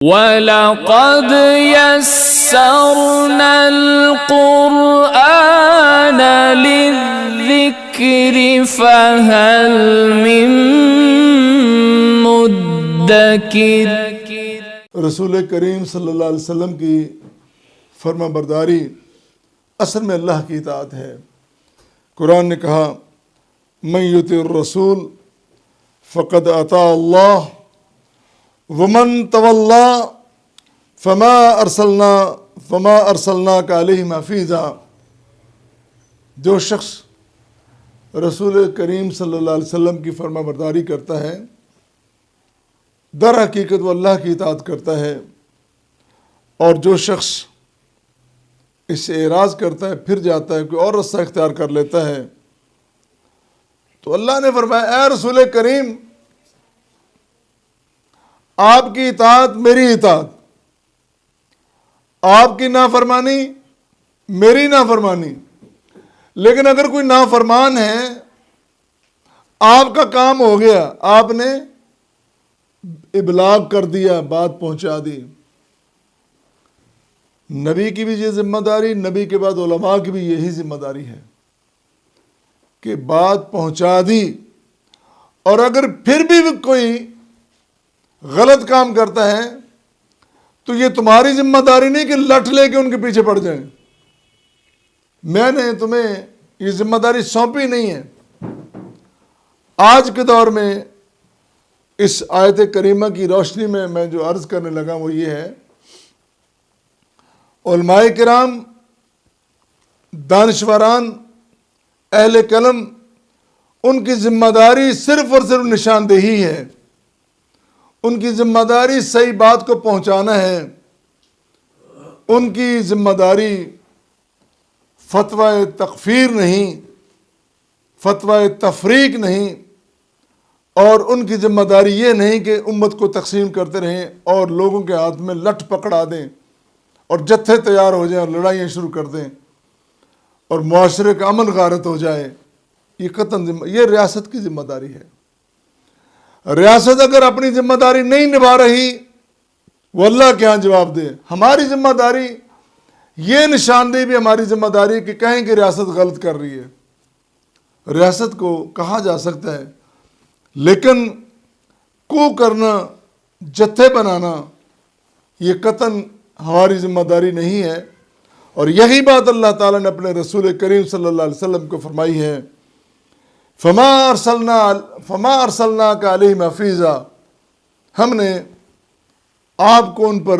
وَلَقَدْ يَسَّرْنَا الْقُرْآنَ لِلذِّكْرِ فَهَلْ مِن مُدَّكِرٍ۔ رسول کریم صلی اللہ علیہ وسلم کی فرما برداری اصل میں اللہ کی اطاعت ہے۔ قرآن نے کہا من یطع الرسول فقد اطاع اللہ ومن تولی فما ارسلناک علیہم حفیظا۔ جو شخص رسول کریم صلی اللہ علیہ وسلم کی فرما برداری کرتا ہے در حقیقت وہ اللہ کی اطاعت کرتا ہے، اور جو شخص اس سے اعراض کرتا ہے، پھر جاتا ہے، کوئی اور رستہ اختیار کر لیتا ہے، تو اللہ نے فرمایا اے رسول کریم آپ کی اطاعت میری اطاعت، آپ کی نافرمانی میری نافرمانی۔ لیکن اگر کوئی نافرمان ہے، آپ کا کام ہو گیا، آپ نے ابلاغ کر دیا، بات پہنچا دی۔ نبی کی بھی یہ ذمہ داری، نبی کے بعد علماء کی بھی یہی ذمہ داری ہے کہ بات پہنچا دی، اور اگر پھر بھی کوئی غلط کام کرتا ہے تو یہ تمہاری ذمہ داری نہیں کہ لٹھ لے کے ان کے پیچھے پڑ جائیں۔ میں نے تمہیں یہ ذمہ داری سونپی نہیں ہے۔ آج کے دور میں اس آیت کریمہ کی روشنی میں جو عرض کرنے لگا وہ یہ ہے، علماء کرام، دانشوران، اہل قلم، ان کی ذمہ داری صرف اور صرف نشاندہی ہے۔ ان کی ذمہ داری صحیح بات کو پہنچانا ہے۔ ان کی ذمہ داری فتویٰ تکفیر نہیں، فتویٰ تفریق نہیں، اور ان کی ذمہ داری یہ نہیں کہ امت کو تقسیم کرتے رہیں اور لوگوں کے ہاتھ میں لٹھ پکڑا دیں اور جتھے تیار ہو جائیں اور لڑائیاں شروع کر دیں اور معاشرے کا امن غارت ہو جائے۔ یہ ریاست کی ذمہ داری ہے۔ ریاست اگر اپنی ذمہ داری نہیں نبھا رہی وہ اللہ کے ہاں جواب دے۔ ہماری ذمہ داری یہ نشاندہی بھی ہماری ذمہ داری کہ کہیں کہ ریاست غلط کر رہی ہے۔ ریاست کو کہا جا سکتا ہے، لیکن کو کرنا، جتھے بنانا، یہ قطعاً ہماری ذمہ داری نہیں ہے۔ اور یہی بات اللہ تعالیٰ نے اپنے رسول کریم صلی اللہ علیہ وسلم کو فرمائی ہے، فما ارسلناک علیہم حفیظا۔ ہم نے آپ کو ان پر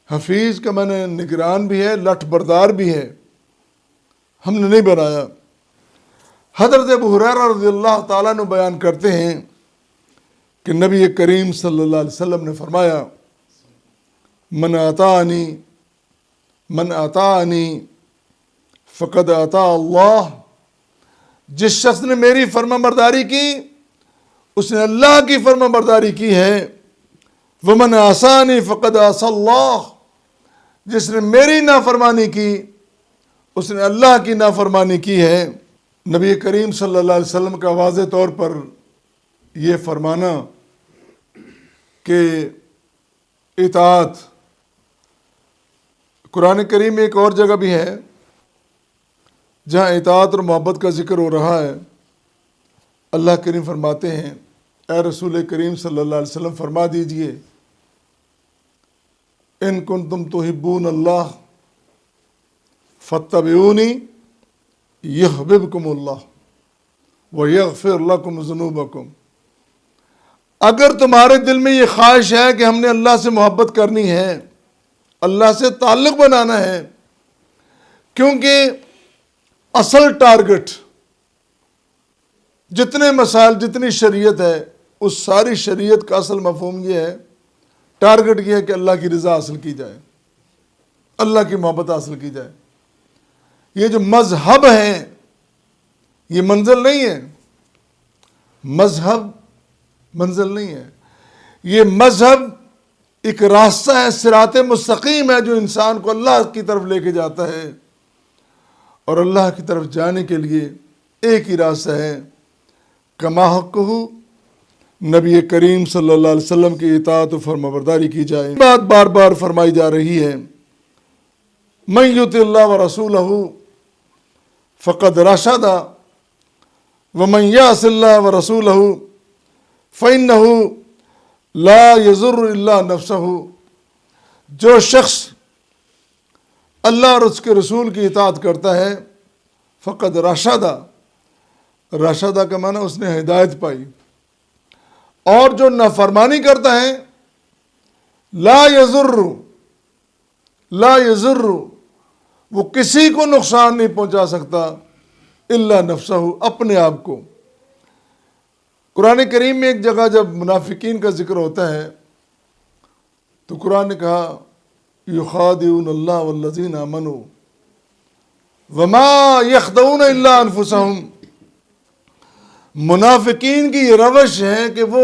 حفیظ کا معنی نگران بھی ہے، لٹھ بردار بھی ہے، ہم نے نہیں بنایا۔ حضرت ابو ہریرہ رضی اللہ تعالیٰ عنہ بیان کرتے ہیں کہ نبی کریم صلی اللہ علیہ وسلم نے فرمایا من اطاعنی فقد اطاع اللہ۔ جس شخص نے میری فرما برداری کی اس نے اللہ کی فرما برداری کی ہے۔ ومن عصانی فقد عصى اللہ۔ جس نے میری نافرمانی کی اس نے اللہ کی نافرمانی کی ہے۔ نبی کریم صلی اللہ علیہ وسلم کا واضح طور پر یہ فرمانا کہ اطاعت، قرآن کریم میں ایک اور جگہ بھی ہے جہاں اطاعت اور محبت کا ذکر ہو رہا ہے۔ اللہ کریم فرماتے ہیں اے رسول کریم صلی اللہ علیہ وسلم فرما دیجئے ان کنتم تحبون اللہ فاتبعونی یحببکم اللہ ویغفر لکم ذنوبکم۔ اگر تمہارے دل میں یہ خواہش ہے کہ ہم نے اللہ سے محبت کرنی ہے، اللہ سے تعلق بنانا ہے، کیونکہ اصل ٹارگٹ جتنے مسائل، جتنی شریعت ہے، اس ساری شریعت کا اصل مفہوم یہ ہے، ٹارگٹ یہ ہے کہ اللہ کی رضا حاصل کی جائے، اللہ کی محبت حاصل کی جائے۔ یہ جو مذہب ہیں یہ منزل نہیں ہے، مذہب منزل نہیں ہے، یہ مذہب ایک راستہ ہے، صراط مستقیم ہے جو انسان کو اللہ کی طرف لے کے جاتا ہے، اور اللہ کی طرف جانے کے لیے ایک ہی راستہ ہے، کما حقہ نبی کریم صلی اللہ علیہ وسلم کی اطاعت و فرمانبرداری کی جائے۔ بات بار بار فرمائی جا رہی ہے، من یطع اللہ و رسولہ فقد رشد ومن یعص اللہ و رسولہ فإنہ لا یضر الا نفسہ۔ جو شخص اللہ اور اس کے رسول کی اطاعت کرتا ہے، فقد رشدہ، رشدہ کا معنی اس نے ہدایت پائی، اور جو نافرمانی کرتا ہے لا یضر، وہ کسی کو نقصان نہیں پہنچا سکتا الا نفسہ، اپنے آپ کو۔ قرآن کریم میں ایک جگہ جب منافقین کا ذکر ہوتا ہے تو قرآن نے کہا یخادعون اللہ والذین آمنوا وما یخدعون الا انفسہم۔ منافقین کی یہ روش ہے کہ وہ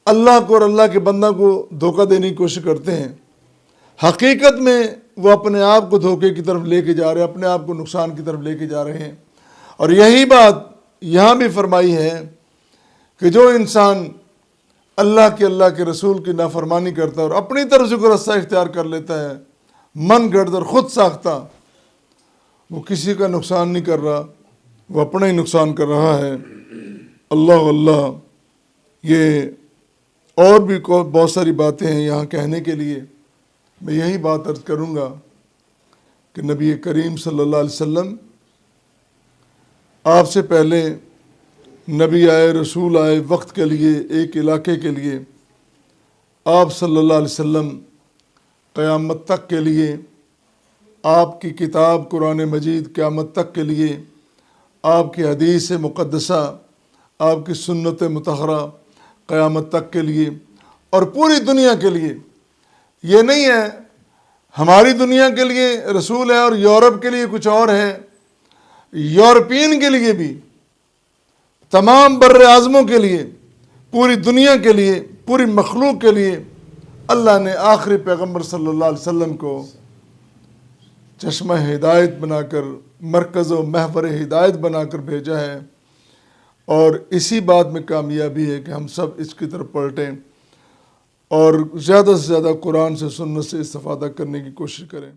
اللہ کو اور اللہ کے بندہ کو دھوکہ دینے کی کوشش کرتے ہیں، حقیقت میں وہ اپنے آپ کو دھوکے کی طرف لے کے جا رہے ہیں، اپنے آپ کو نقصان کی طرف لے کے جا رہے ہیں۔ اور یہی بات یہاں بھی فرمائی ہے کہ جو انسان اللہ کے رسول کی نافرمانی کرتا ہے اور اپنی طرف سے کوئی رستہ اختیار کر لیتا ہے، من گھڑ اور خود ساختہ، وہ کسی کا نقصان نہیں کر رہا، وہ اپنا ہی نقصان کر رہا ہے۔ اللہ یہ اور بھی بہت ساری باتیں ہیں یہاں کہنے کے لیے، میں یہی بات عرض کروں گا کہ نبی کریم صلی اللہ علیہ وسلم، آپ سے پہلے نبی آئے، رسول آئے وقت کے لیے، ایک علاقے کے لیے، آپ صلی اللہ علیہ وسلم قیامت تک کے لیے، آپ کی کتاب قرآن مجید قیامت تک کے لیے، آپ کی حدیث مقدسہ، آپ کی سنت مطہرہ قیامت تک کے لیے اور پوری دنیا کے لیے۔ یہ نہیں ہے ہماری دنیا کے لیے رسول ہے اور یورپ کے لیے کچھ اور ہے، یورپین کے لیے بھی، تمام بر اعظموں کے لیے، پوری دنیا کے لیے، پوری مخلوق کے لیے اللہ نے آخری پیغمبر صلی اللہ علیہ وسلم کو چشمہ ہدایت بنا کر، مرکز و محور ہدایت بنا کر بھیجا ہے، اور اسی بات میں کامیابی ہے کہ ہم سب اس کی طرف پلٹیں اور زیادہ سے زیادہ قرآن سے، سنت سے استفادہ کرنے کی کوشش کریں۔